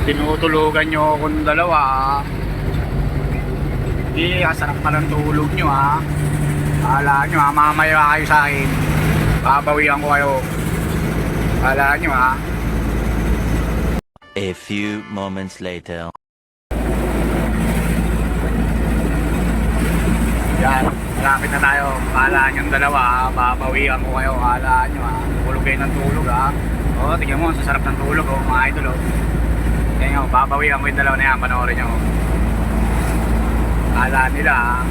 Tinutulugan nyo akong dalawa. Hindi, sarap pa ng tulog nyo ha. Akala nyo ha, mamaya kayo sa akin. Babawian ko kayo. Akala nyo ha. A few moments later. Yan, malapit na tayo. Akala nyo dalawa ha, babawian ko kayo. Akala nyo ha, tulog kayo ng tulog ha. O, tingnan mo, sasarap ng tulog o, mga idol o. Tingnan nyo, babawian ko yung dalawa na yan, panoorin nyo. Akala nila ha.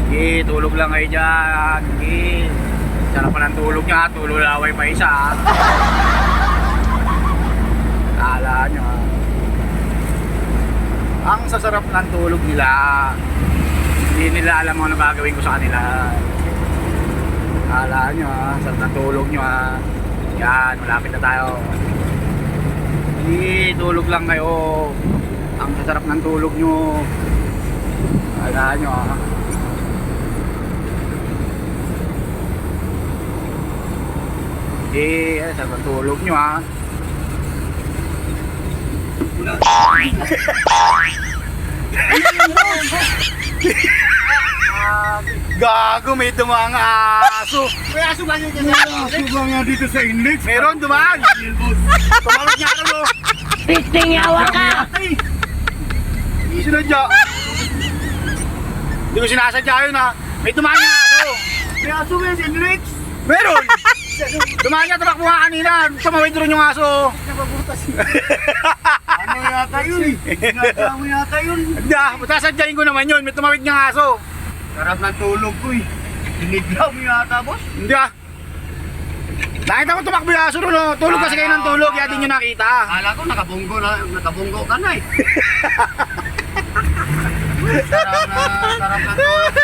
Sige, tulog lang kayo dyan. Sige. Sarap pa ng tulog niya. Tulog laway pa isa. Akala nyo ha. Ang sasarap ng tulog nila. Hindi nila alam ano gagawin ko sa kanila. Akala nyo ha. Sarap ng tulog nyo ha. Yan, malapit na tayo. Sige, tulog lang kayo. Ang sasarap ng tulog nyo. Akala nyo ha. Sa tulog nyo ha. Gago, may dumang aso. May aso ba yun? Aso ba nga dito sa index? Meron dumaan. Tumalot niya ka no. Pisting yawa ka! Sinadya. Hindi ko sinasadya yun ha. May dumaan yung aso. May aso ba yun sa index? Meron. Dumaan niya, tumakbo nga kanina. Sumawid rin yung aso. Nababutas yun. Ano yata yun? Nagdamo yata yun. Hindi ah, sasadyain ko naman yun. May tumawid niyang aso. Sarap ng tulog ko eh. Tiniglaw mo yata, boss. Hindi ah. Nakita ko tumakbo yung aso rin. No? Tulog kasi kayo ng tulog. Kaya di nyo nakita. Akala ko nakabunggo ka na eh. Sarap na tulog